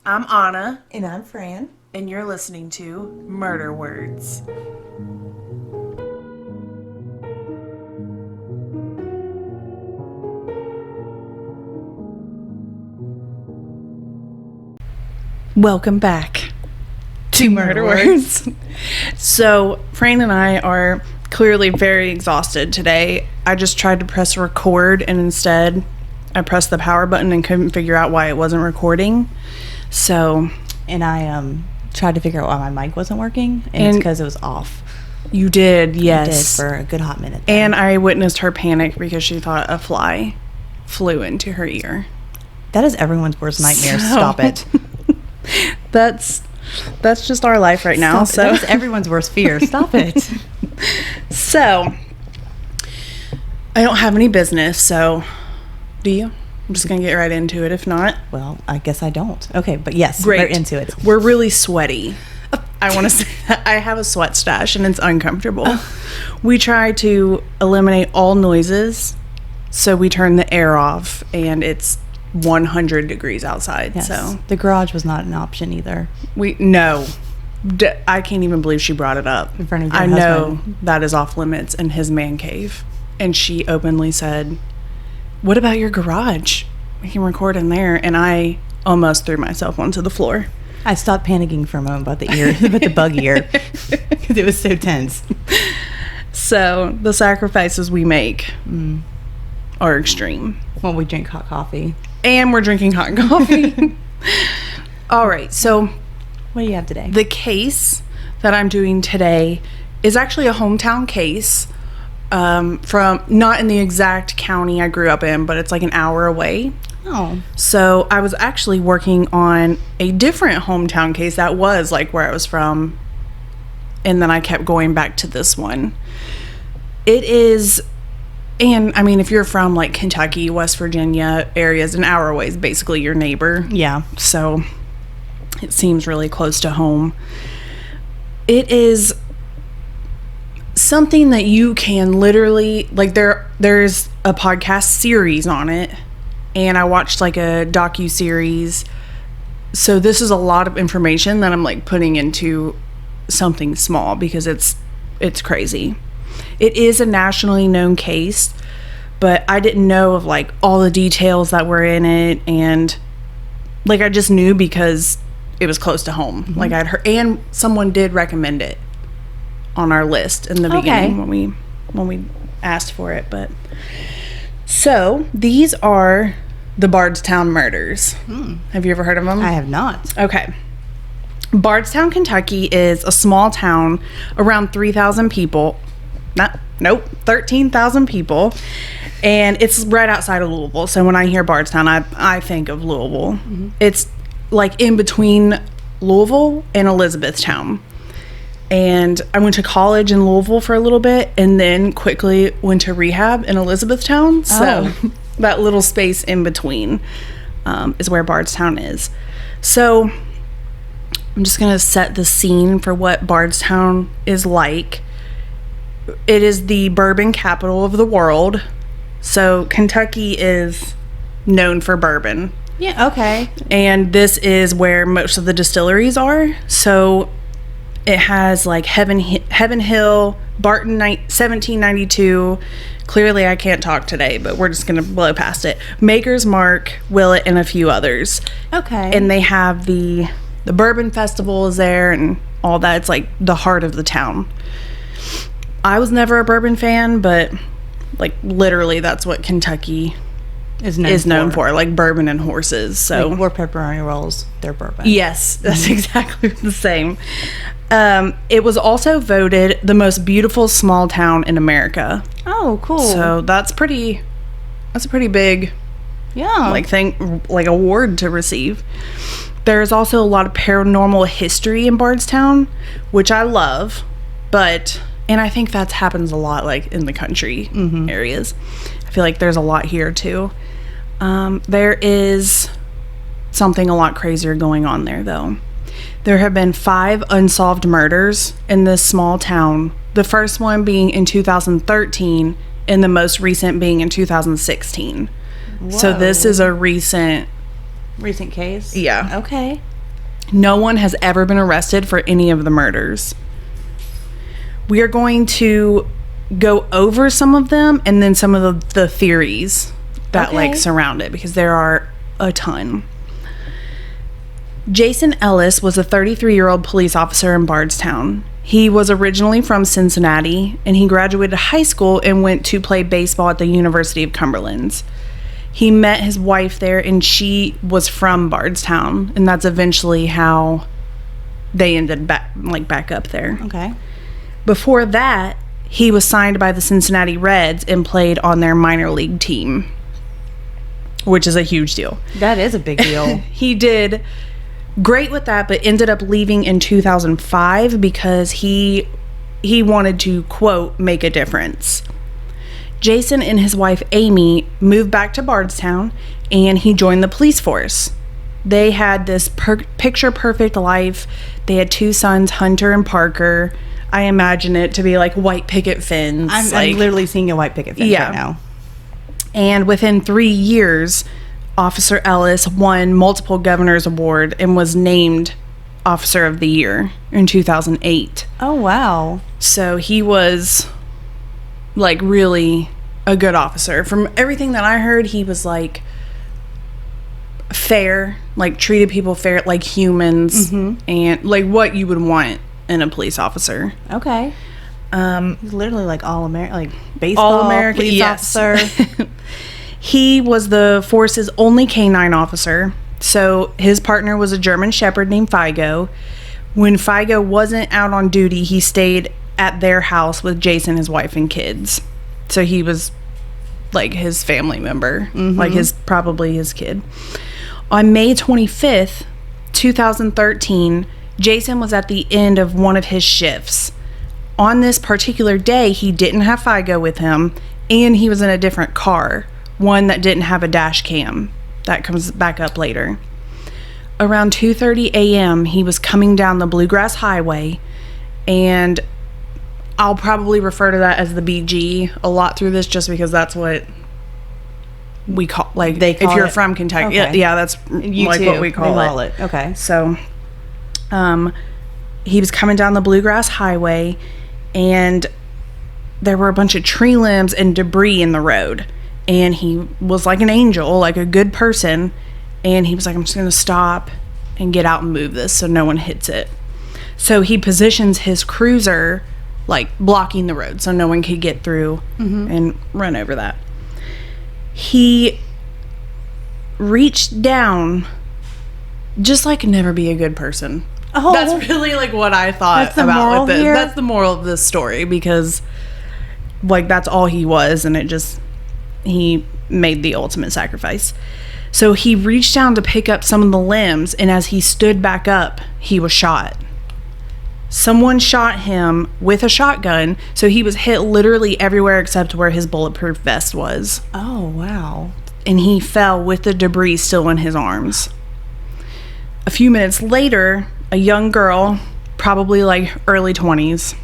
I'm Anna, And I'm Fran. and you're listening to Murder Words. Welcome back to Murder Words. So, Fran and I are clearly very exhausted today. I just tried to press record, and instead I pressed the power button and couldn't figure out why it wasn't recording. So... And I tried to figure out why my mic wasn't working, and it's because it was off. You did, yes. I did for a good hot minute. And I witnessed her panic because she thought a fly flew into her ear. That is everyone's worst nightmare. Stop it. That's just our life right now. So that's everyone's worst fear. Stop it. So I don't have any business, so do you? I'm just gonna get right into it. If not, well, I guess I don't. Okay, but yes, great. We're into it. We're really sweaty. I want to say that I have a sweat stash and it's uncomfortable. We try to eliminate all noises, so we turn the air off, and it's 100 degrees outside. Yes. So the garage was not an option either. I can't even believe she brought it up in front of your I husband. know that is off limits in his man cave, and she openly said, "What about your garage? We can record in there." And I almost threw myself onto the floor. I stopped panicking for a moment about the ear, about the bug ear, because it was so tense. So the sacrifices we make are extreme. Well, we drink hot coffee. And we're drinking hot coffee. All right, so what do you have today? The case that I'm doing today is actually a hometown case from not in the exact county I grew up in, but it's like an hour away. Oh. So I was actually working on a different hometown case that was like where I was from, and then I kept going back to this one. It is... And, I mean, if you're from, like, Kentucky, West Virginia areas, an hour away is basically your neighbor. Yeah. So, it seems really close to home. It is something that you can literally, like, there's a podcast series on it, and I watched, like, a docu-series. So, this is a lot of information that I'm, like, putting into something small because it's crazy. It is a nationally known case, but I didn't know of like all the details that were in it, and like I just knew because it was close to home. Mm-hmm. Like I'd heard, and someone did recommend it on our list in the beginning when we asked for it. But so these are the Bardstown Murders. Have you ever heard of them? I have not. Okay. Bardstown, Kentucky is a small town, around 3,000 people. 13,000 people, and it's right outside of Louisville. So when I hear Bardstown, I think of Louisville. Mm-hmm. It's like in between Louisville and Elizabethtown. And I went to college in Louisville for a little bit, and then quickly went to rehab in Elizabethtown. So that little space in between is where Bardstown is. So I'm just gonna set the scene for what Bardstown is like. It is the bourbon capital of the world. So Kentucky is known for bourbon. Yeah, okay. And this is where most of the distilleries are. So it has like Heaven Hill, Barton 1792. Clearly I can't talk today, but we're just going to blow past it. Maker's Mark, Willett, and a few others. Okay. And they have the bourbon festival is there and all that. It's like the heart of the town. I was never a bourbon fan, but like literally that's what Kentucky is known for, like bourbon and horses. So like we're pepperoni rolls, they're bourbon. Yes, that's exactly the same. It was also voted the most beautiful small town in America. Oh, cool. So that's a pretty big like award to receive. There's also a lot of paranormal history in Bardstown, which I love, and I think that happens a lot, like, in the country areas. I feel like there's a lot here, too. There is something a lot crazier going on there, though. There have been 5 unsolved murders in this small town. The first one being in 2013, and the most recent being in 2016. Whoa. So this is a recent Recent case? Yeah. Okay. No one has ever been arrested for any of the murders. We are going to go over some of them and then some of the theories that like surround it, because there are a ton. Jason Ellis was a 33-year-old police officer in Bardstown. He was originally from Cincinnati, and he graduated high school and went to play baseball at the University of Cumberland. He met his wife there, and she was from Bardstown, and that's eventually how they ended back up there. Okay. Before that, he was signed by the Cincinnati Reds and played on their minor league team, which is a huge deal. That is a big deal. He did great with that, but ended up leaving in 2005 because he wanted to, quote, make a difference. Jason and his wife Amy moved back to Bardstown, and he joined the police force. They had this picture perfect life. They had 2 sons, Hunter and Parker. I imagine it to be like white picket fence. I'm literally seeing a white picket fence right now. And within 3 years, Officer Ellis won multiple governor's award and was named Officer of the Year in 2008. Oh, wow. So he was like really a good officer. From everything that I heard, he was like fair, like treated people fair, like humans, and like what you would want in a police officer. Okay. He's literally like all-American, like baseball all-American police officer. He was the force's only canine officer. So his partner was a German Shepherd named Figo. When Figo wasn't out on duty, he stayed at their house with Jason, his wife, and kids. So he was like his family member, like probably his kid. On May 25th, 2013, Jason was at the end of one of his shifts. On this particular day, he didn't have Figo with him, and he was in a different car, one that didn't have a dash cam. That comes back up later. Around 2:30 a.m., he was coming down the Bluegrass Highway, and I'll probably refer to that as the BG a lot through this, just because that's what we call, like, they call if you're it. from Kentucky. Okay. Yeah, that's You like too. what we call it. Okay. So, he was coming down the Bluegrass Highway, and there were a bunch of tree limbs and debris in the road. And he was like an angel, like a good person. And he was like, I'm just going to stop and get out and move this so no one hits it. So he positions his cruiser, like, blocking the road so no one could get through and run over that. He reached down, just like never be a good person. Oh, That's really like what I thought That's the about moral with this. here? That's the moral of this story, because like that's all he was, and he made the ultimate sacrifice. So he reached down to pick up some of the limbs, and as he stood back up, he was shot. Someone shot him with a shotgun, so he was hit literally everywhere except where his bulletproof vest was. Oh, wow. And he fell with the debris still in his arms. A few minutes later, a young girl, probably like early 20s,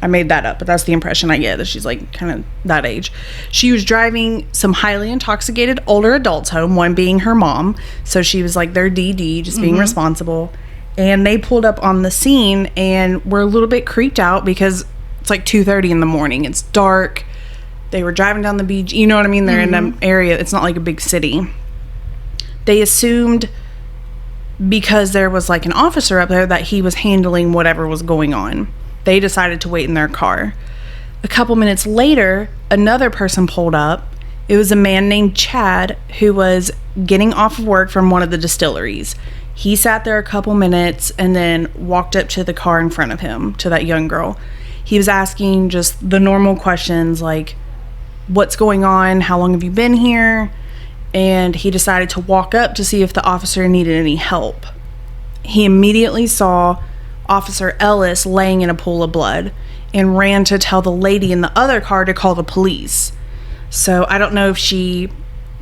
I made that up, but that's the impression I get, that she's like kind of that age. She was driving some highly intoxicated older adults home, one being her mom. So she was like their DD, just being responsible. And they pulled up on the scene and were a little bit creeped out because it's like 2:30 in the morning. It's dark. They were driving down the beach. You know what I mean? They're in an area. It's not like a big city. They assumed, because there was like an officer up there, that he was handling whatever was going on. They decided to wait in their car. A couple minutes later, another person pulled up. It was a man named Chad who was getting off of work from one of the distilleries. He sat there a couple minutes and then walked up to the car in front of him, to that young girl. He was asking just the normal questions like, what's going on? How long have you been here? And he decided to walk up to see if the officer needed any help. He immediately saw Officer Ellis laying in a pool of blood and ran to tell the lady in the other car to call the police. So I don't know if she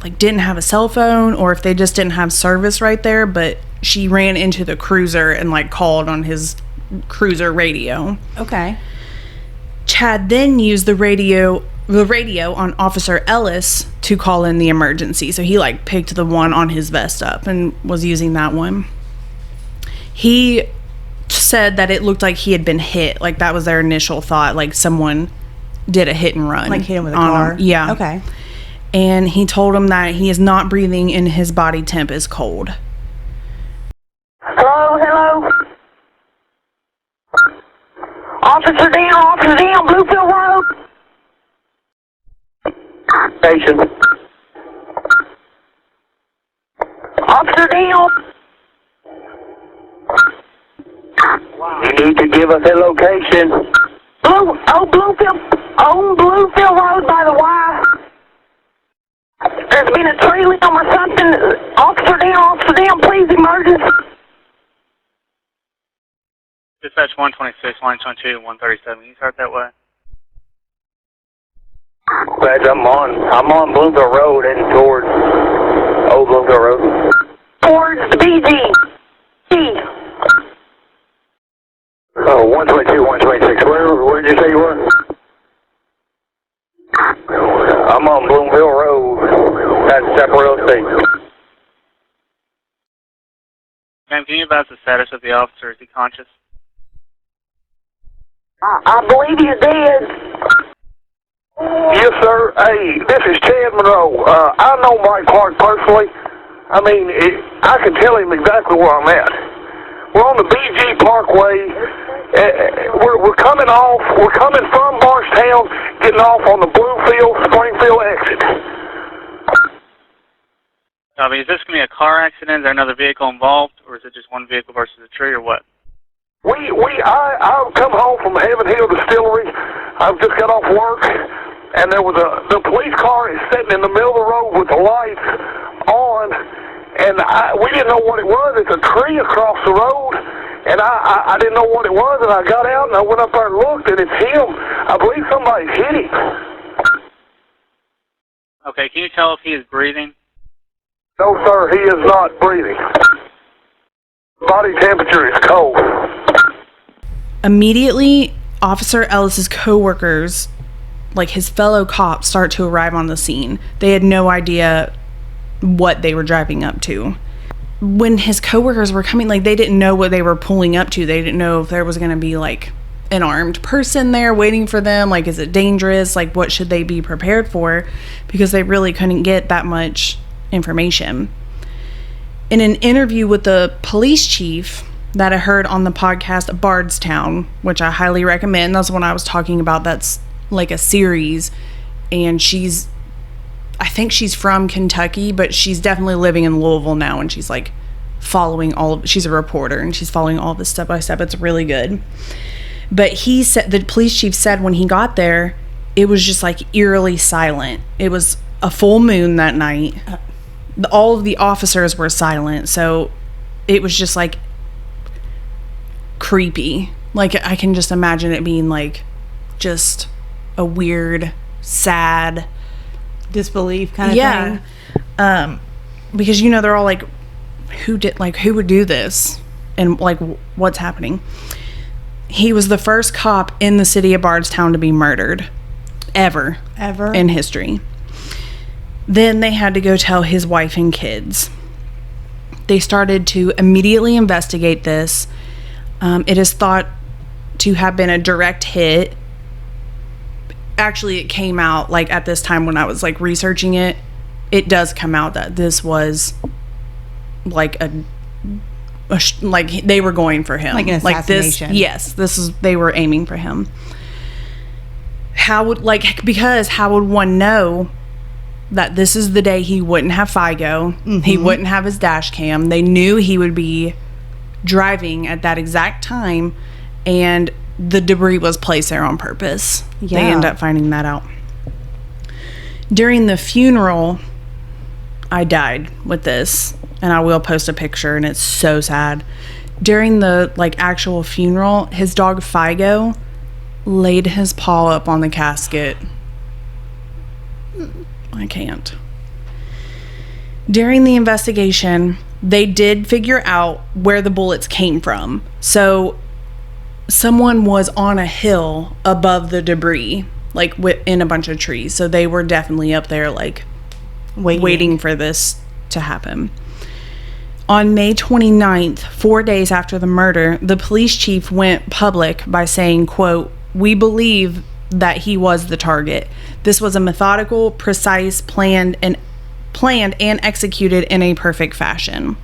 like didn't have a cell phone or if they just didn't have service right there, but she ran into the cruiser and like called on his cruiser radio. Okay. Chad then used the radio the radio on Officer Ellis to call in the emergency. So he like picked the one on his vest up and was using that one. He said that it looked like he had been hit. Like that was their initial thought. Like someone did a hit and run. Like hit him with a car? Yeah. Okay. And he told him that he is not breathing and his body temp is cold. Hello? Officer down, Bluefield Road. Station. Officer down. You need to give us a location. Bluefield Road by the Y. There's been a tree limb or something. Officer down, please, emergency. Dispatch 126, line 22, 137. Can you start that way? Glad I'm on Bloomfield Road heading towards Old Bloomfield Road. Towards the BG. Oh, 122, 126. Where did you say you were? I'm on Bloomfield Road. That's Chaparral Estate. Ma'am, can you advise the status of the officer? Is he conscious? I believe he's dead. Yes, sir. Hey, this is Chad Monroe. I know Mike Clark personally. I mean, I can tell him exactly where I'm at. We're on the BG Parkway. We're coming off. We're coming from Bardstown, getting off on the Springfield exit. I mean, is this going to be a car accident? Is there another vehicle involved, or is it just one vehicle versus a tree, or what? I've come home from Heaven Hill Distillery. I've just got off work, and there was the police car is sitting in the middle of the road with the lights on, and we didn't know what it was. It's a tree across the road, and I didn't know what it was, and I got out and I went up there and looked, and it's him. I believe somebody's hit him. Okay, can you tell if he is breathing? No, sir, he is not breathing. Body temperature is cold. Immediately, Officer Ellis's co-workers, like his fellow cops, start to arrive on the scene. They had no idea what they were driving up to. When his co-workers were coming, like, they didn't know what they were pulling up to. They didn't know if there was going to be, like, an armed person there waiting for them. Like, is it dangerous? Like, what should they be prepared for? Because they really couldn't get that much information. In an interview with the police chief that I heard on the podcast Bardstown, which I highly recommend, that's what I was talking about. That's like a series, and I think she's from Kentucky, but she's definitely living in Louisville now, and she's like following she's a reporter, and she's following all this step by step. It's really good. But he said, the police chief said when he got there, it was just like eerily silent. It was a full moon that night. All of the officers were silent, so it was just like creepy. Like, I can just imagine it being like just a weird, sad disbelief kind of thing. Because, you know, they're all like, who would do this, and like, what's happening? He was the first cop in the city of Bardstown to be murdered ever in history. Then they had to go tell his wife and kids. They started to immediately investigate this. It is thought to have been a direct hit. Actually, it came out, like, at this time when I was like researching it, it does come out that this was like like they were going for him, like an assassination. They were aiming for him. How would one know that this is the day he wouldn't have FIGO, he wouldn't have his dash cam? They knew he would be driving at that exact time, and the debris was placed there on purpose. They end up finding that out. During the funeral, I died with this, and I will post a picture, and it's so sad. During the like actual funeral, his dog FIGO laid his paw up on the casket. I can't. During the investigation, they did figure out where the bullets came from. So someone was on a hill above the debris, like in a bunch of trees. So they were definitely up there, like waiting for this to happen. On May 29th, 4 days after the murder, the police chief went public by saying, quote, "We believe that he was the target. This was a methodical, precise, planned and executed in a perfect fashion."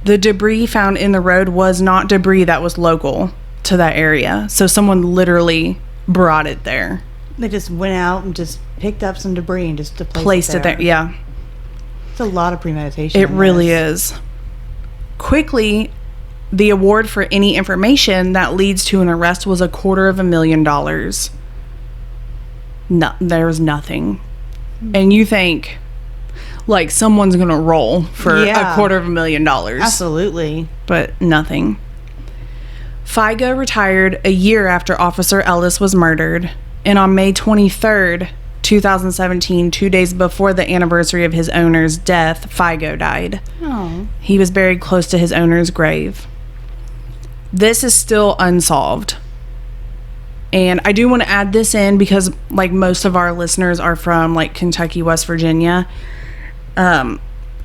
The debris found in the road was not debris that was local to that area. So someone literally brought it there. They just went out and just picked up some debris and just placed it there. Yeah. It's a lot of premeditation. It really is. Quickly, the award for any information that leads to an arrest was $250,000. No, there was nothing. And you think, like, someone's gonna roll for $250,000. Absolutely. But nothing. Figo retired a year after Officer Ellis was murdered, and on May 23rd, 2017, 2 days before the anniversary of his owner's death, Figo died. Oh. He was buried close to his owner's grave. This is still unsolved. And I do want to add this in because, like, most of our listeners are from, like, Kentucky, West Virginia.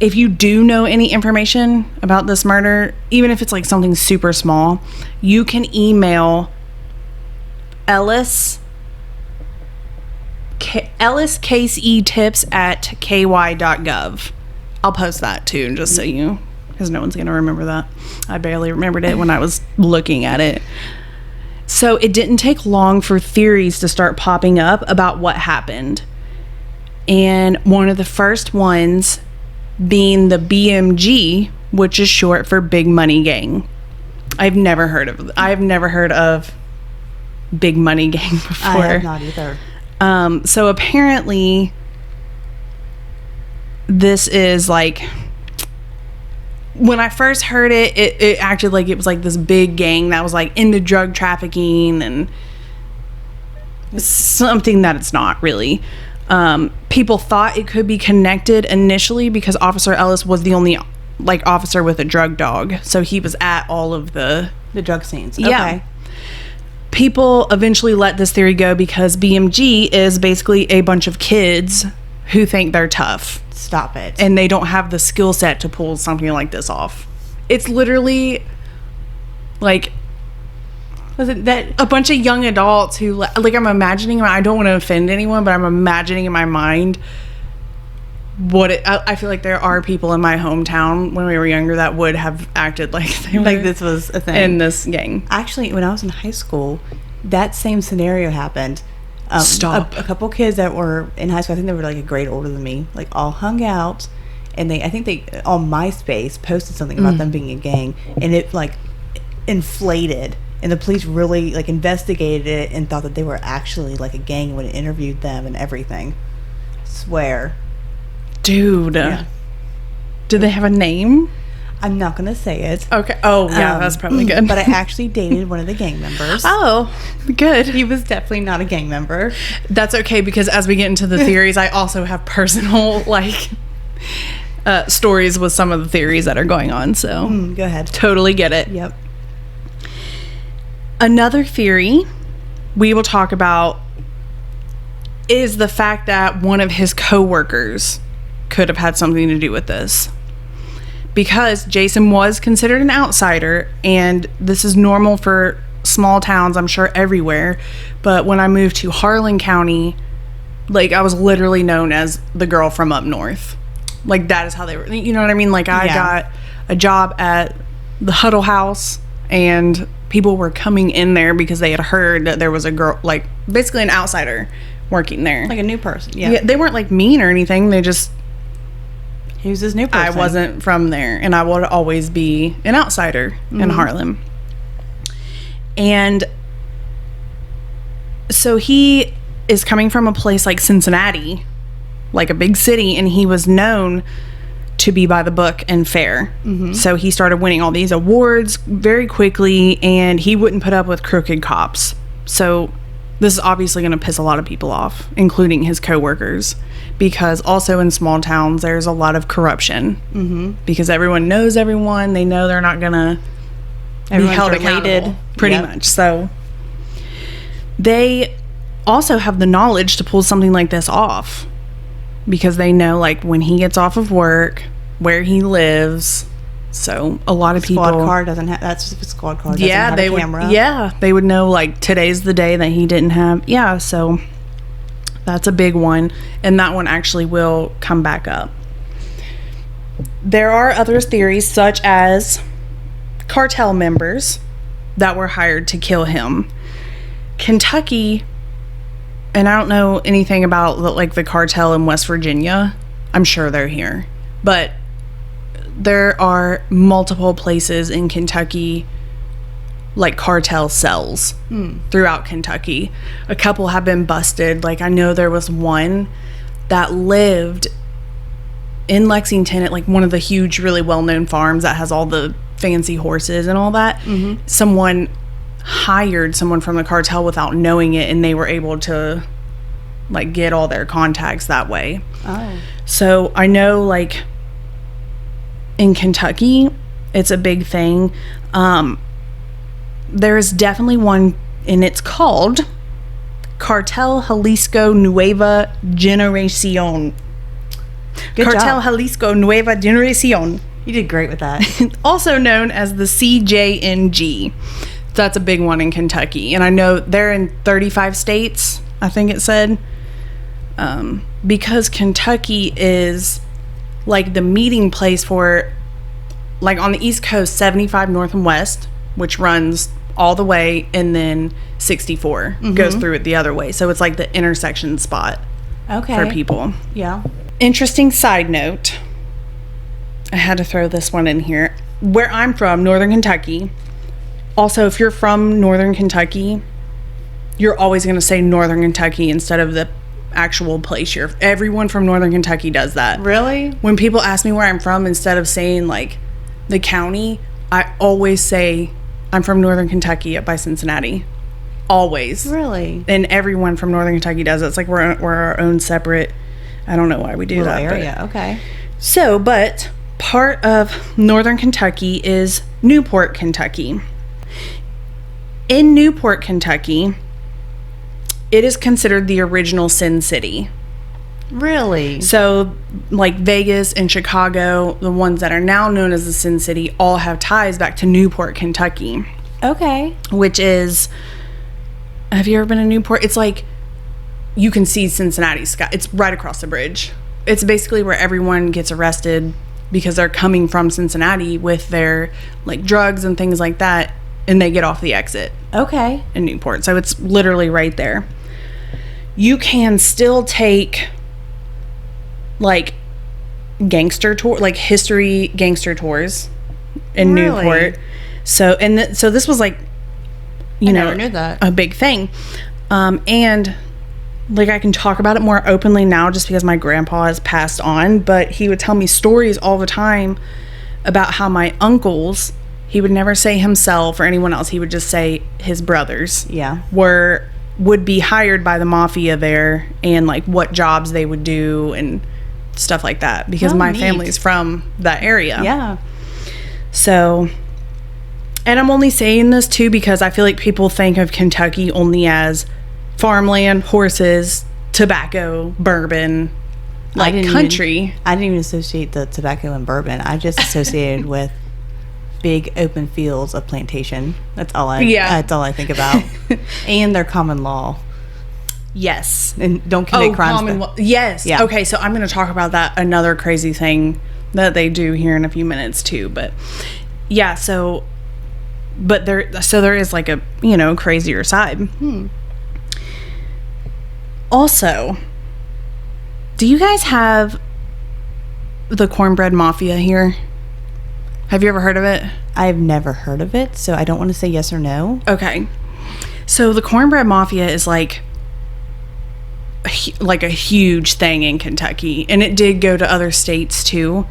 If you do know any information about this murder, even if it's, like, something super small, you can email elliscasetips@ky.gov. I'll post that too, just so you, because no one's gonna remember that. I barely remembered it when I was looking at it. So it didn't take long for theories to start popping up about what happened, and one of the first ones being the BMG, which is short for Big Money Gang. I've never heard of Big Money Gang before. I have not either. So apparently this is like, when I first heard it, it acted like it was like this big gang that was like into drug trafficking and something that it's not really. People thought it could be connected initially because Officer Ellis was the only, like, officer with a drug dog. So he was at all of the drug scenes. Yeah. Okay. People eventually let this theory go because BMG is basically a bunch of kids who think they're tough. Stop it. And they don't have the skill set to pull something like this off. It's literally like, was it that a bunch of young adults who, like, I'm imagining, I don't want to offend anyone, but I'm imagining in my mind what it, I feel like there are people in my hometown when we were younger that would have acted like they were, like this was a thing in this gang. Actually, when I was in high school, that same scenario happened. Stop. A couple kids that were in high school, I think they were like a grade older than me, like all hung out, and I think they on MySpace posted something about them being a gang, and it like inflated, and the police really like investigated it and thought that they were actually like a gang when it interviewed them and everything. I swear. Dude. Yeah. Did they have a name? I'm not going to say it. Okay. Oh, yeah, that's probably good. But I actually dated one of the gang members. Oh, good. He was definitely not a gang member. That's okay, because as we get into the theories, I also have personal, like, stories with some of the theories that are going on. So Go ahead. Totally get it. Yep. Another theory we will talk about is the fact that one of his co-workers could have had something to do with this, because Jason was considered an outsider, and this is normal for small towns, I'm sure everywhere, but when I moved to Harlan County, like, I was literally known as the girl from up north. Like, that is how they were, you know what I mean? Like, I got a job at the Huddle House, and people were coming in there because they had heard that there was a girl, like, basically an outsider working there. Like a new person. Yeah. They weren't, like, mean or anything. They just... He was this new person. I wasn't from there, and I would always be an outsider in Harlem. And so he is coming from a place like Cincinnati, like a big city, and he was known to be by the book and fair. So he started winning all these awards very quickly, and he wouldn't put up with crooked cops. So this is obviously going to piss a lot of people off, including his coworkers, because also in small towns there's a lot of corruption, because everyone knows everyone. They know they're not going to be held accountable, pretty much. So they also have the knowledge to pull something like this off, because they know, like, when he gets off of work, where he lives. So a lot of people, Squad car doesn't have, that's just a squad car doesn't yeah, have they a would, camera. yeah, they would know, like, today's the day that he didn't have, yeah, so that's a big one, and that one actually will come back up. There are other theories, such as cartel members that were hired to kill him. Kentucky, and I don't know anything about, like, the cartel in West Virginia. I'm sure they're here, but there are multiple places in Kentucky, like, cartel cells throughout Kentucky. A couple have been busted. Like, I know there was one that lived in Lexington at, like, one of the huge, really well-known farms that has all the fancy horses and all that. Someone hired someone from the cartel without knowing it, and they were able to, like, get all their contacts that way. Oh. So I know, like, in Kentucky, it's a big thing. There is definitely one, and it's called Cartel Jalisco Nueva Generacion. Good Cartel job. Jalisco Nueva Generacion. You did great with that. Also known as the CJNG. That's a big one in Kentucky. And I know they're in 35 states, I think it said. Because Kentucky is, like, the meeting place for, like, on the East Coast, 75 North and West, which runs all the way, and then 64 goes through it the other way. So it's like the intersection spot Okay. for people. Yeah. Interesting side note. I had to throw this one in here. Where I'm from, Northern Kentucky. Also, if you're from Northern Kentucky, you're always going to say Northern Kentucky instead of the actual place you're. Everyone from Northern Kentucky does that. Really? When people ask me where I'm from, instead of saying, like, the county, I always say I'm from Northern Kentucky up by Cincinnati. Always. Really? And everyone from Northern Kentucky does it. It's like we're our own separate. I don't know why we do Little that. area. But. Okay. So, but part of Northern Kentucky is Newport, Kentucky. In Newport, Kentucky, it is considered the original Sin City. Really? So, like, Vegas and Chicago, the ones that are now known as the Sin City, all have ties back to Newport, Kentucky. Okay. Which is, have you ever been to Newport? It's like, you can see Cincinnati sky. It's right across the bridge. It's basically where everyone gets arrested because they're coming from Cincinnati with their, like, drugs and things like that, and they get off the exit Okay. in Newport. So it's literally right there. You can still take, like, gangster tour, like, history gangster tours in Really? Newport. So, and so this was, like, you I know, never knew that. a big thing. And, like, I can talk about it more openly now just because my grandpa has passed on, but he would tell me stories all the time about how my uncles, he would never say himself or anyone else, he would just say his brothers, Yeah. would be hired by the mafia there, and, like, what jobs they would do and stuff like that, because Oh, my neat. family's from that area. Yeah. So, and I'm only saying this too because I feel like people think of Kentucky only as farmland, horses, tobacco, bourbon, like, country. I didn't even associate the tobacco and bourbon. I just associated with big open fields of plantation. That's all That's all I think about. And their common law. Yes. And don't commit crimes. Yes. Yeah. Okay, so I'm going to talk about that, another crazy thing that they do here in a few minutes too. But yeah, so there is, like, a, you know, crazier side. Also, do you guys have the cornbread mafia here? Have you ever heard of it? I've never heard of it, so I don't want to say yes or no. Okay. So the cornbread mafia is, like a huge thing in Kentucky, and it did go to other states too.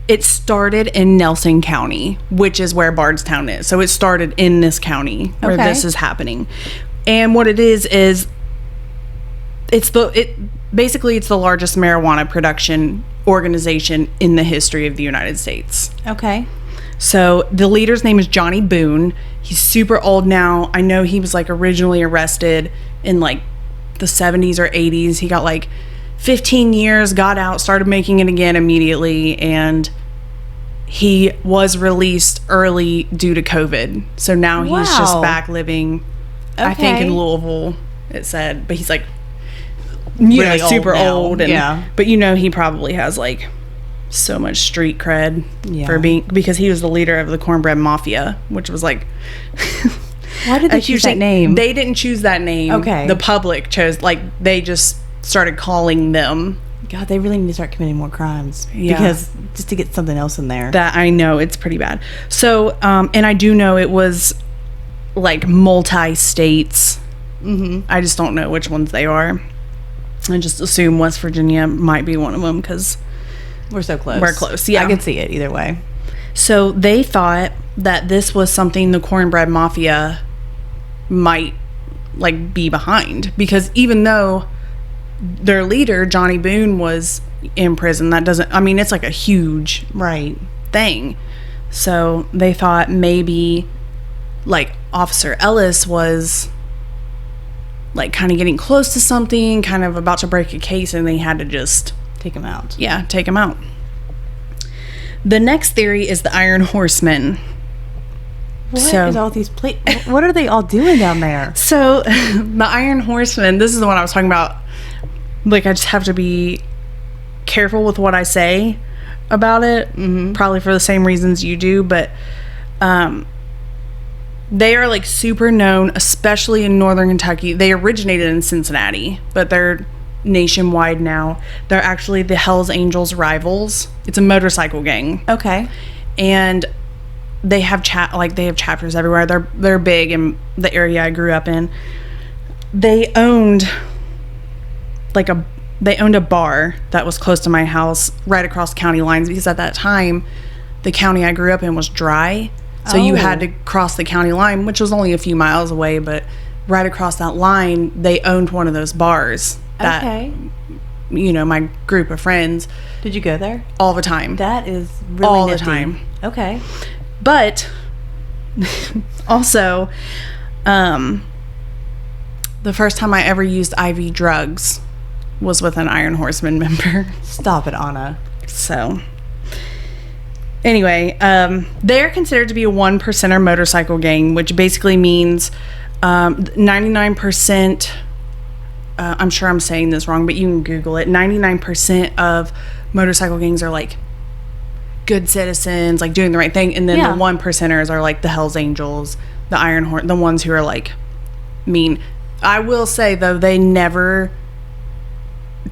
It started in Nelson County, which is where Bardstown is. So it started in this county where this is happening. And what it is it's basically the largest marijuana production organization in the history of the United States. Okay. So the leader's name is Johnny Boone. He's super old now. I know he was like originally arrested in like the 70s or 80s. He got like 15 years, got out, started making it again immediately, and he was released early due to COVID. So now he's just back living, I think in Louisville, it said. But he's like, really super old. And, but he probably has like so much street cred for because he was the leader of the Cornbread Mafia, which was like... Why did they choose that name? They didn't choose that name. Okay. The public chose, like, they just started calling them. God, they really need to start committing more crimes. Yeah. Because just to get something else in there. That, I know, it's pretty bad. So, and I do know it was, like, multi-states. Mm-hmm. I just don't know which ones they are. I just assume West Virginia might be one of them because... We're so close. We're close, yeah. I can see it either way. So they thought that this was something the Cornbread Mafia might, like, be behind. Because even though their leader, Johnny Boone, was in prison, that doesn't... I mean, it's like a huge thing. So they thought maybe, like, Officer Ellis was... like kind of getting close to something, kind of about to break a case, and they had to just take him out. Yeah, take him out. The next theory is the Iron Horsemen. What is all these what are they all doing down there? So the Iron Horsemen, this is the one I was talking about. Like, I just have to be careful with what I say about it, probably for the same reasons you do, but they are, like, super known, especially in northern Kentucky. They originated in Cincinnati, but they're nationwide now. They're actually the Hells Angels rivals. It's a motorcycle gang. Okay. And they have chapters everywhere. They're big in the area I grew up in. They owned a bar that was close to my house, right across county lines, because at that time the county I grew up in was dry. So you had to cross the county line, which was only a few miles away, but right across that line, they owned one of those bars. That, my group of friends. Did you go there? All the time. That is really all nifty. The time. Okay. But also, the first time I ever used IV drugs was with an Iron Horseman member. Stop it, Anna. So... Anyway, they're considered to be a 1%er motorcycle gang, which basically means 99%, I'm sure I'm saying this wrong, but you can Google it, 99% of motorcycle gangs are, like, good citizens, like, doing the right thing, and then the 1%ers are, like, the Hells Angels, the Iron Horse, the ones who are, like, mean. I will say, though, they never...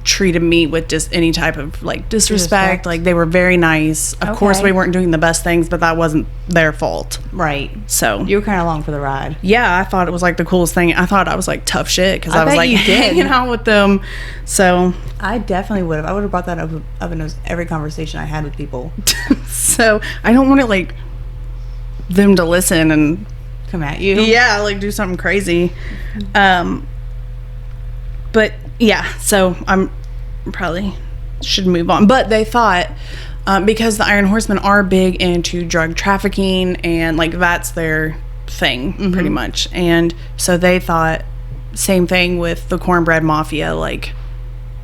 treated me with just any type of, like, disrespect. Like, they were very nice. Of course, we weren't doing the best things, but that wasn't their fault. Right. So you were kind of along for the ride. Yeah, I thought it was, like, the coolest thing. I thought I was, like, tough shit because I was, like, hanging out with them. So I definitely would have. I would have brought that up in every conversation I had with people. So I don't want it, like, them to listen and come at you. Yeah, like, do something crazy. But yeah, so I'm probably should move on. But they thought, because the Iron Horsemen are big into drug trafficking and, like, that's their thing pretty much. And so they thought, same thing with the Cornbread Mafia, like,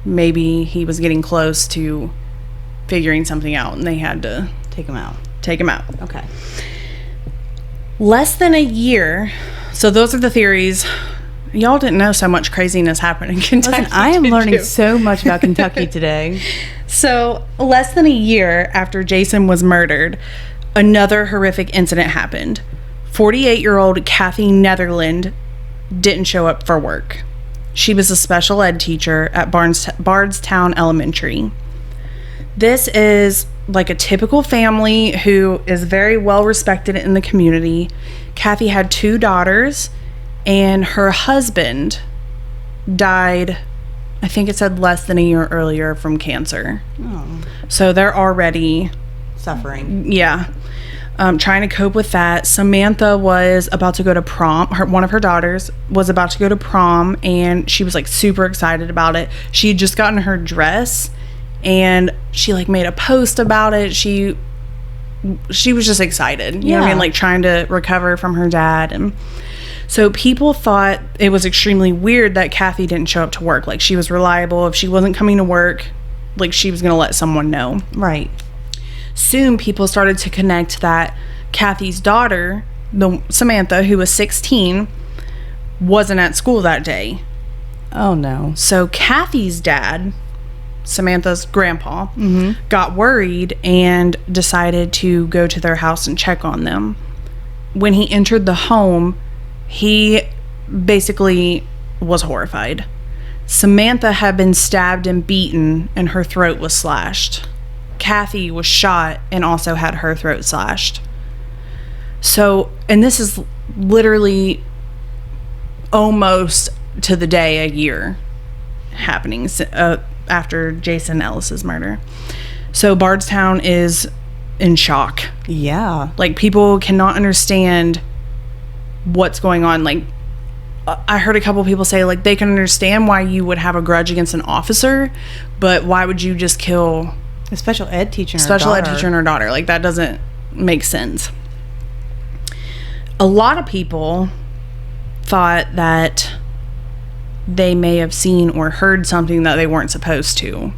maybe he was getting close to figuring something out and they had to take him out. Okay. Less than a year. So those are the theories. Y'all didn't know so much craziness happened in Kentucky. Listen, I am learning so much about Kentucky today. So, less than a year after Jason was murdered, another horrific incident happened. 48-year-old Kathy Netherland didn't show up for work. She was a special ed teacher at Bardstown Elementary. This is like a typical family who is very well respected in the community. Kathy had 2 daughters. And her husband died, I think it said less than a year earlier, from cancer. Oh. So they're already... suffering. Yeah. Trying to cope with that. Samantha was about to go to prom. One of her daughters was about to go to prom, and she was, like, super excited about it. She had just gotten her dress, and she, like, made a post about it. She she was just excited. You know what I Yeah. mean? Like trying to recover from her dad. And so people thought it was extremely weird that Kathy didn't show up to work. Like she was reliable. If she wasn't coming to work, like she was going to let someone know. Right. Soon people started to connect that Kathy's daughter, Samantha, who was 16, wasn't at school that day. Oh, no. So Kathy's dad, Samantha's grandpa, got worried and decided to go to their house and check on them. When he entered the home, he basically was horrified. Samantha had been stabbed and beaten, and her throat was slashed. Kathy was shot and also had her throat slashed. So, and this is literally almost to the day a year happening after Jason Ellis's murder. So Bardstown is in shock. Yeah. Like people cannot understand what's going on. Like I heard a couple people say like they can understand why you would have a grudge against an officer, but why would you just kill A special ed teacher and special her ed daughter. teacher and her daughter? Like that doesn't make sense. A lot of people thought that they may have seen or heard something that they weren't supposed to.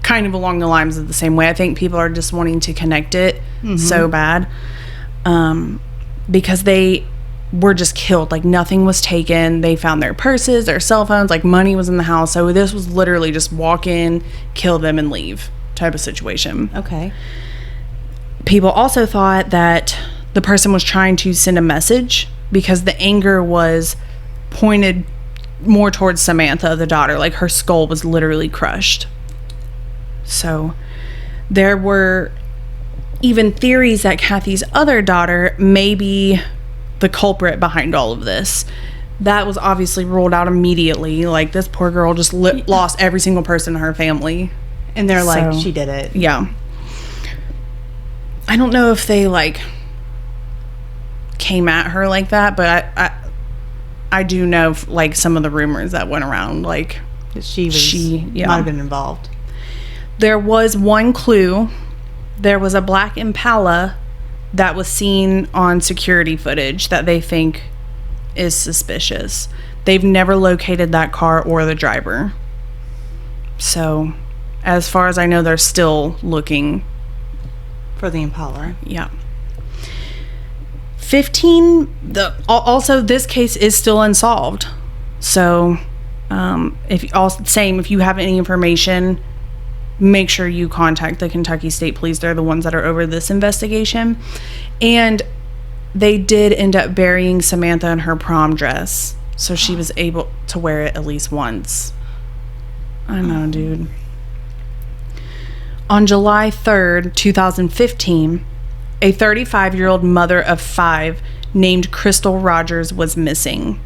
Kind of along the lines of the same way. I think people are just wanting to connect it so bad. Because they were just killed. Like nothing was taken. They found their purses, their cell phones, like money was in the house. So this was literally just walk in, kill them, and leave type of situation. Okay. People also thought that the person was trying to send a message because the anger was pointed more towards Samantha, the daughter. Like her skull was literally crushed. So there were even theories that Kathy's other daughter may be the culprit behind all of this. That was obviously ruled out immediately. Like this poor girl just lost every single person in her family. And they're like, So- she did it. Yeah. I don't know if they like came at her like that, but I do know like some of the rumors that went around. Like That she yeah. might have been involved. there was one clue. There was a black Impala that was seen on security footage that they think is suspicious. They've never located that car or the driver. So, as far as I know, they're still looking. For the Impala. Yeah. 15. Also, this case is still unsolved. So, if you have any information, make sure you contact the Kentucky State Police. They're the ones that are over this investigation. And they did end up burying Samantha in her prom dress, so she was able to wear it at least once. I know, dude. On July 3rd, 2015, a 35-year-old mother of 5 named Crystal Rogers was missing.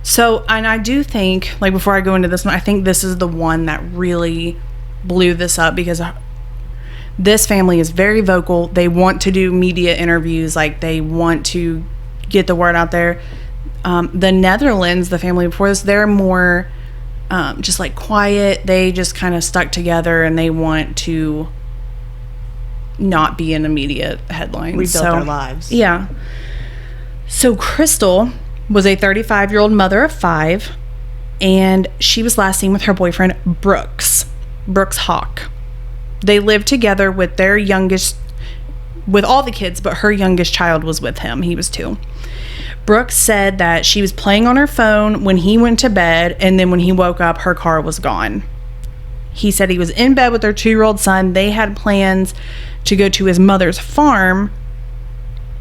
So, and I do think, like before I go into this one, I think this is the one that really blew this up because this family is very vocal. They want to do media interviews. Like they want to get the word out there. The Netherlands, the family before this, they're more just like quiet. They just kind of stuck together and they want to not be in the media headlines. Rebuild their lives. Yeah. So Crystal was a 35-year-old mother of 5, and she was last seen with her boyfriend Brooks Hawk. They lived together with their youngest, with all the kids, but her youngest child was with him. He was 2. Brooks said that she was playing on her phone when he went to bed, and then when he woke up, her car was gone. He said he was in bed with their 2-year-old son. They had plans to go to his mother's farm.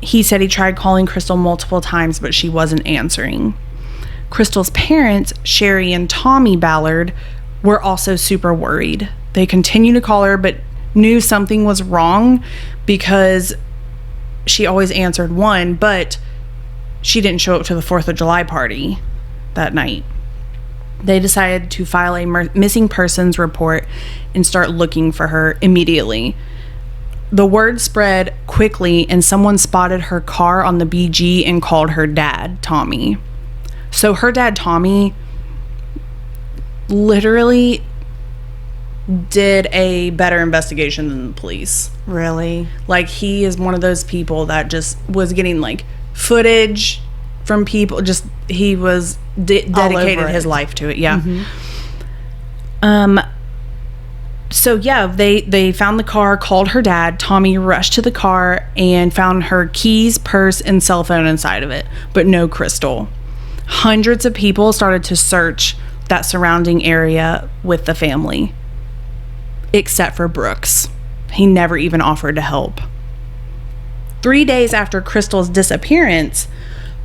He said he tried calling Crystal multiple times, but she wasn't answering. Crystal's parents, Sherry and Tommy Ballard, were also super worried. They continued to call her, but knew something was wrong because she always answered one, but she didn't show up to the 4th of July party that night. They decided to file a missing persons report and start looking for her immediately. The word spread quickly, and someone spotted her car on the BG and called her dad, Tommy. So her dad, Tommy, literally did a better investigation than the police. Really? Like, he is one of those people that just was getting, like, footage from people. Just, he was dedicated his life to it. Yeah. So, yeah, they found the car, called her dad. Tommy rushed to the car and found her keys, purse, and cell phone inside of it, but no Crystal. Hundreds of people started to search that surrounding area with the family, except for Brooks. He never even offered to help. 3 days after Crystal's disappearance,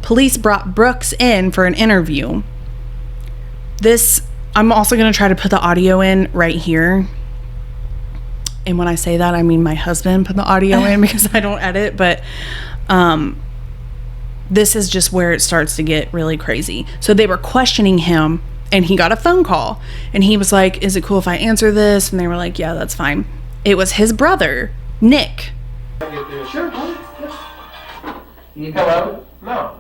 police brought Brooks in for an interview. I'm also going to try to put the audio in right here. And when I say that, I mean my husband put the audio in because I don't edit. But this is just where it starts to get really crazy. So they were questioning him, and he got a phone call. And he was like, is it cool if I answer this? And they were like, yeah, that's fine. It was his brother, Nick. Sure. Hello? No.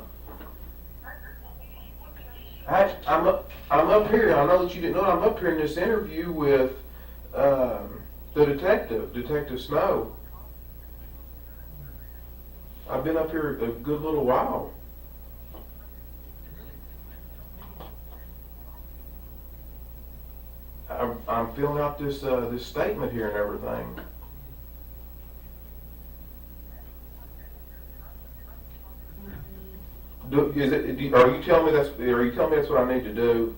I'm up here. I know that you didn't know. I'm up here in this interview with the Detective Snow. I've been up here a good little while. I'm filling out this statement here and everything. Are you telling me that's what I need to do?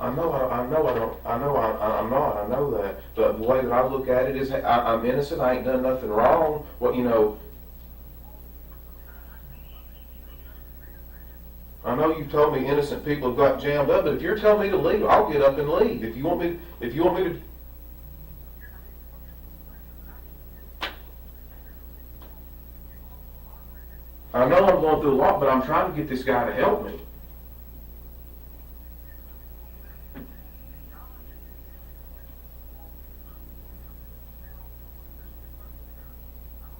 I know that. But the way that I look at it is, I'm innocent. I ain't done nothing wrong. I know you've told me innocent people have got jammed up, but if you're telling me to leave, I'll get up and leave. If you want me to. I know I'm going through a lot, but I'm trying to get this guy to help me.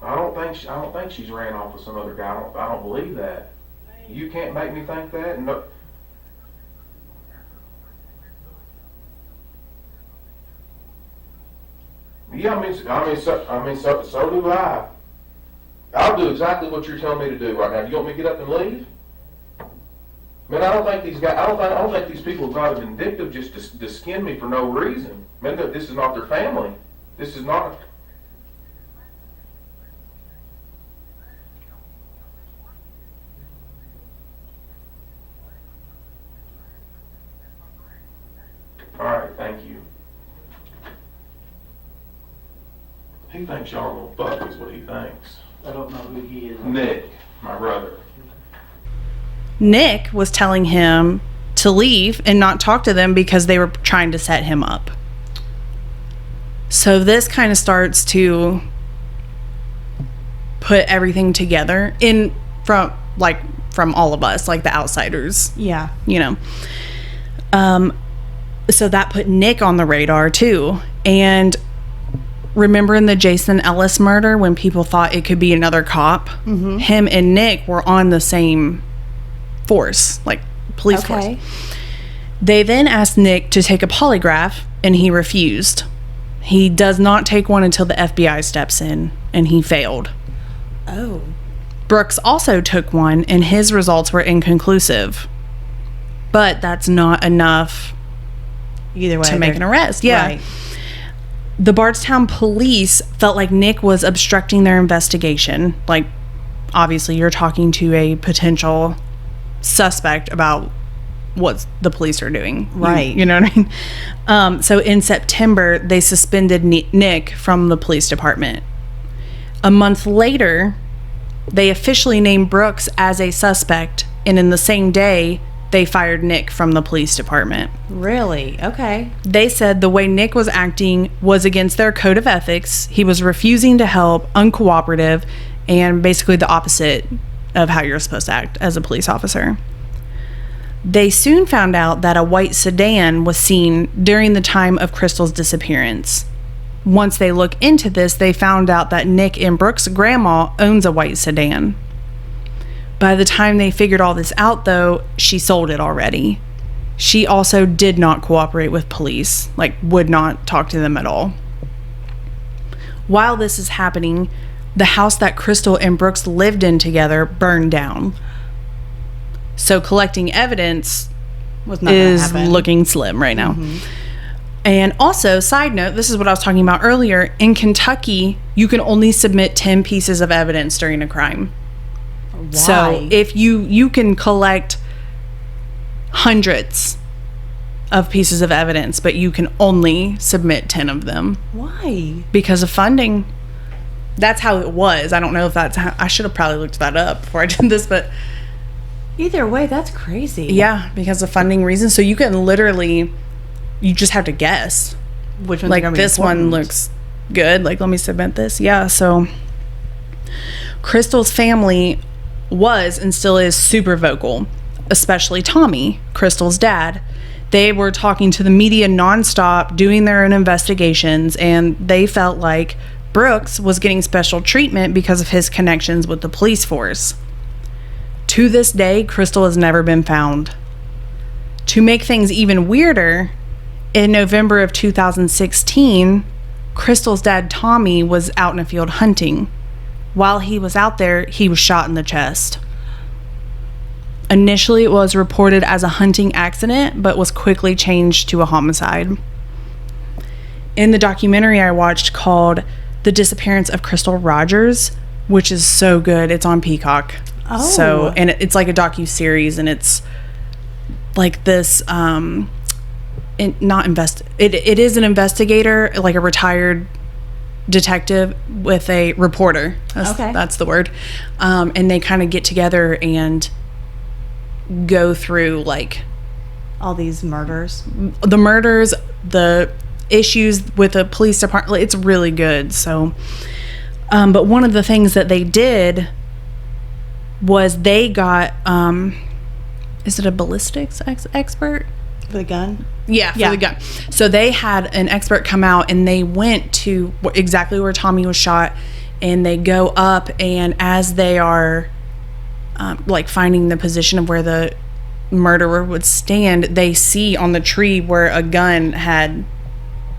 I don't think she's ran off with some other guy. I don't believe that. You can't make me think that. No. Yeah, so do I. I'll do exactly what you're telling me to do right now. Do you want me to get up and leave? Man, I don't think these guys. I don't think these people are vindictive just to skin me for no reason. Man, this is not their family. This is not. All right, thank you. He thinks y'all gonna fuck is what he thinks. I don't know who he is. Nick, my brother. Nick was telling him to leave and not talk to them because they were trying to set him up. So this kind of starts to put everything together from all of us, like the outsiders. Yeah. You know. So that put Nick on the radar too. And remember in the Jason Ellis murder when people thought it could be another cop? Mm-hmm. Him and Nick were on the same force, like police force. They then asked Nick to take a polygraph and he refused. He does not take one until the FBI steps in, and he failed. Oh. Brooks also took one and his results were inconclusive. But that's not enough either way to make an arrest. Yeah. Right. The Bardstown police felt like Nick was obstructing their investigation. Like, obviously, you're talking to a potential suspect about what the police are doing. Right. You know what I mean? So in September, they suspended Nick from the police department. A month later, they officially named Brooks as a suspect. And in the same day, they fired Nick from the police department. Really? Okay. They said the way Nick was acting was against their code of ethics. He was refusing to help, uncooperative, and basically the opposite of how you're supposed to act as a police officer. They soon found out that a white sedan was seen during the time of Crystal's disappearance. Once they look into this, they found out that Nick and Brooks' grandma owns a white sedan. By the time they figured all this out, though, she sold it already. She also did not cooperate with police, like would not talk to them at all. While this is happening, the house that Crystal and Brooks lived in together burned down. So collecting evidence is looking slim right now. And also, side note, this is what I was talking about earlier. In Kentucky, you can only submit 10 pieces of evidence during a crime. Why? So if you can collect hundreds of pieces of evidence, but you can only submit 10 of them. Why? Because of funding. That's how it was. I don't know if that's how, I should have probably looked that up before I did this, but Either way, that's crazy. yeah, because of funding reasons. So you can literally, you just have to guess. Which one's Like, gonna be this one important? looks good. Like, let me submit this. Yeah, so Crystal's family was and still is super vocal, especially Tommy, Crystal's dad. They were talking to the media nonstop, doing their own investigations, and they felt like Brooks was getting special treatment because of his connections with the police force. To this day, Crystal has never been found. To make things even weirder, in November of 2016, Crystal's dad, Tommy, was out in a field hunting. While he was out there, he was shot in the chest. Initially, it was reported as a hunting accident, but was quickly changed to a homicide. In the documentary I watched called The Disappearance of Crystal Rogers, which is so good, it's on Peacock. Oh. So, and it's like a docu-series, and it's like this, it is an investigator, like a retired detective with a reporter. That's the word. And they kind of get together and go through like all these murders, the issues with the police department. It's really good. So, but one of the things that they did was they got, is it a ballistics expert? for the gun. Yeah, for the gun. So they had an expert come out, and they went to exactly where Tommy was shot, and they go up, and as they are like finding the position of where the murderer would stand, they see on the tree where a gun had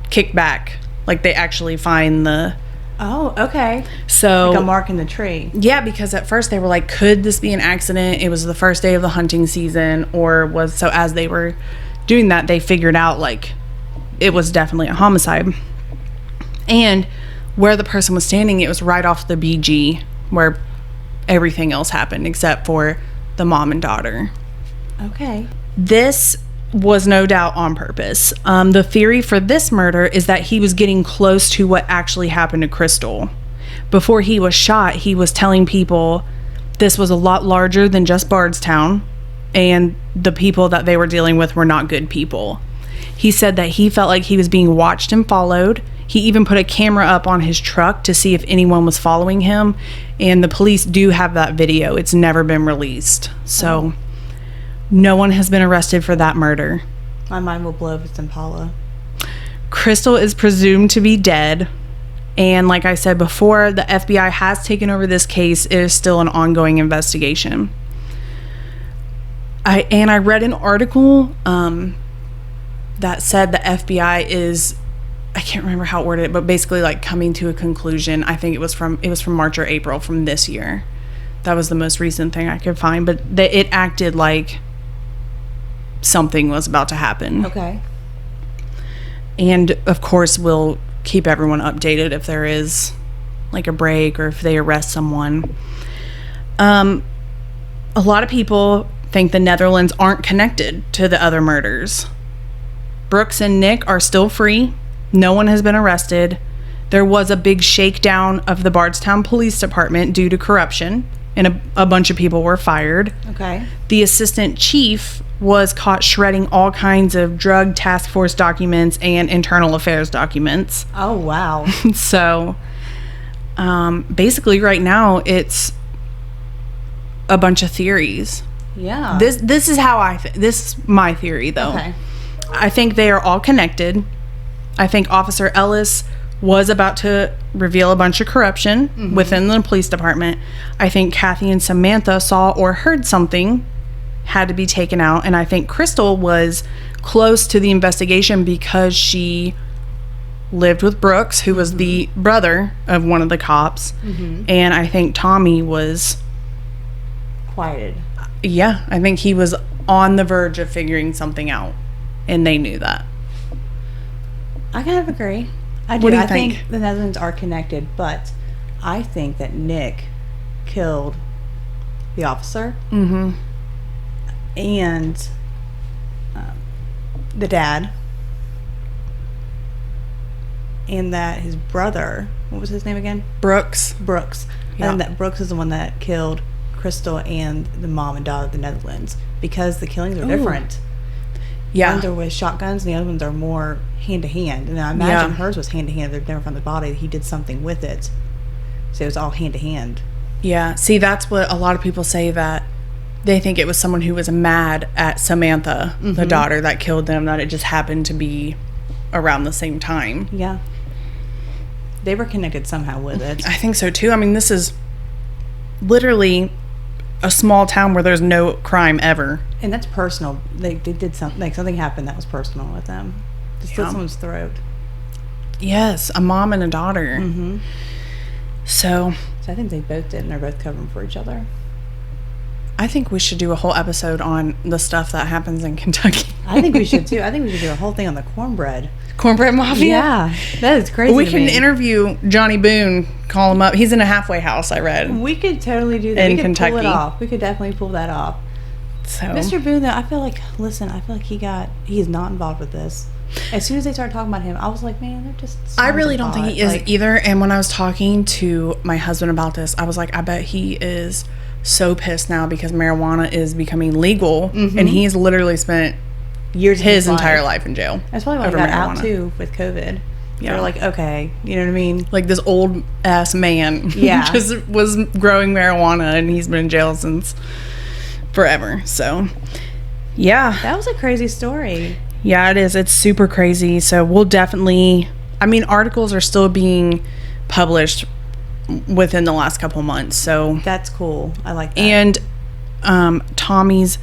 kicked back. Like, they actually find the... Oh, okay. So... like a mark in the tree. Yeah, because at first they were like, could this be an accident? It was the first day of the hunting season, or was... So as they were doing that, they figured out, like, it was definitely a homicide. And where the person was standing, it was right off the BG, where everything else happened, except for the mom and daughter. Okay. This was no doubt on purpose. The theory for this murder is that he was getting close to what actually happened to Crystal. Before he was shot, he was telling people this was a lot larger than just Bardstown, and the people that they were dealing with were not good people. He said that he felt like he was being watched and followed. He even put a camera up on his truck to see if anyone was following him, and the police do have that video. It's never been released. So no one has been arrested for that murder. My mind will blow if it's Impala. Crystal is presumed to be dead, and like I said before, the FBI has taken over this case. It is still an ongoing investigation. I read an article that said the FBI is, I can't remember how it worded it, but basically like coming to a conclusion. I think it was from March or April from this year. That was the most recent thing I could find, but it acted like something was about to happen. Okay. And of course, we'll keep everyone updated if there is like a break or if they arrest someone. A lot of people think the Netherlands aren't connected to the other murders. Brooks and Nick are still free. No one has been arrested. There was a big shakedown of the Bardstown Police Department due to corruption, and a bunch of people were fired. Okay. The assistant chief was caught shredding all kinds of drug task force documents and internal affairs documents. Oh, wow. So, basically right now it's a bunch of theories. Yeah. This is how this is my theory, though. Okay. I think they are all connected. I think Officer Ellis was about to reveal a bunch of corruption within the police department. I think Kathy and Samantha saw or heard something had to be taken out, and I think Crystal was close to the investigation because she lived with Brooks, who was the brother of one of the cops, and I think Tommy was Quieted. Yeah, I think he was on the verge of figuring something out, and they knew that. I kind of agree. I do. What do you I think? The Netherlands are connected, but I think that Nick killed the officer and the dad, and that his brother, what was his name again? Brooks. And that Brooks is the one that killed Crystal and the mom and daughter of the Netherlands, because the killings are different. Yeah. Ones are with shotguns, and the other ones are more hand to hand. And I imagine hers was hand to hand. They've never found the body. He did something with it, so it was all hand to hand. Yeah. See, that's what a lot of people say, that they think it was someone who was mad at Samantha, the daughter, that killed them, that it just happened to be around the same time. Yeah, they were connected somehow with it. I think so too. I mean, this is literally a small town where there's no crime ever. And that's personal. They did something, like something happened that was personal with them. To slit someone's throat. Yes, a mom and a daughter. So I think they both did, and they're both covering for each other. I think we should do a whole episode on the stuff that happens in Kentucky. I think we should too. I think we should do a whole thing on the cornbread. Cornbread Mafia? Yeah, that is crazy. We can interview Johnny Boone, call him up. He's in a halfway house, I read. We could totally do that. In we could Kentucky. pull it off. We could definitely pull that off. So Mr. Boone, though, I feel like he's not involved with this. As soon as they started talking about him, I was like, man, they're just... I really don't think he is either. And when I was talking to my husband about this, I was like, I bet he is so pissed now because marijuana is becoming legal, and he's literally spent years of his entire life in jail. That's probably why he got out too with COVID. Yeah, they're like, okay, you know what I mean? Like this old ass man, just was growing marijuana, and he's been in jail since forever. So, yeah, that was a crazy story. Yeah, it is. It's super crazy. So we'll definitely. I mean, articles are still being published within the last couple months. So that's cool. I like that. And Tommy's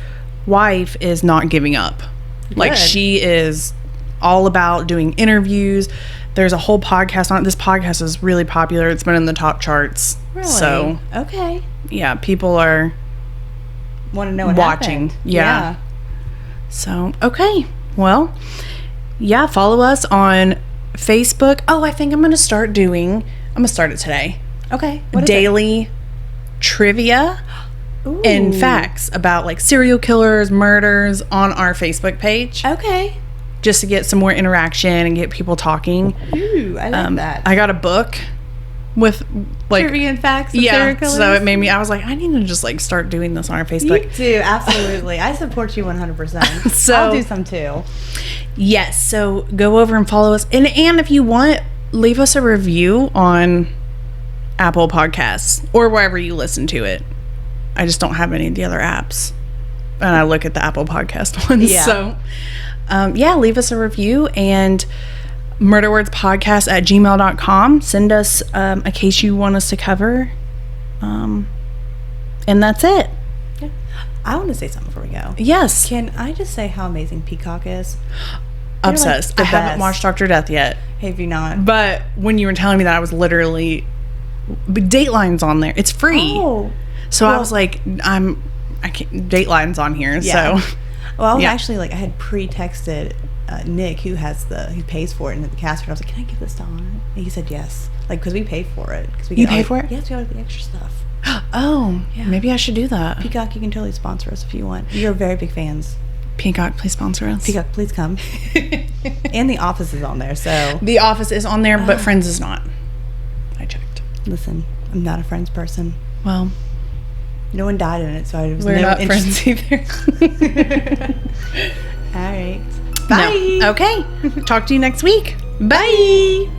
wife is not giving up. Good. Like, she is all about doing interviews. There's a whole podcast on it. This podcast is really popular. It's been in the top charts. Really? So, okay. Yeah, people are want to know what watching. Happened. Yeah. So, okay. Well, yeah, follow us on Facebook. Oh, I think I'm going to start it today. Okay. What is daily trivia and facts about like serial killers, murders on our Facebook page. Okay. Just to get some more interaction and get people talking. Ooh, I like that. I got a book with like trivia and facts of serial killers. So it made me, I was like, I need to just like start doing this on our Facebook. You do, absolutely. I support you 100%. So I'll do some too. Yes, so go over and follow us. And if you want, leave us a review on Apple Podcasts or wherever you listen to it. I just don't have any of the other apps. And I look at the Apple Podcast ones. Yeah. So, leave us a review, and murderwordspodcast@gmail.com. Send us a case you want us to cover. And that's it. Yeah. I want to say something before we go. Yes. Can I just say how amazing Peacock is? Obsessed. Like I haven't watched Dr. Death yet. Have you not? But when you were telling me that, I was literally... Dateline's on there. It's free. Oh. So I was like, I can't... Dateline's on here, yeah. so... Well, I was actually like, I had pre-texted Nick, who pays for it in the cast. I was like, can I give this to on? And he said yes. Like, because we pay for it. You pay for it? Yes, we got the extra stuff. Oh, yeah. Maybe I should do that. Peacock, you can totally sponsor us if you want. You're very big fans. Peacock, please sponsor us. Peacock, please come. And The Office is on there, so... The Office is on there, but Friends is not. I checked. Listen, I'm not a Friends person. Well... No one died in it, so I was We're not friends either. All right. Bye. No. Okay. Talk to you next week. Bye.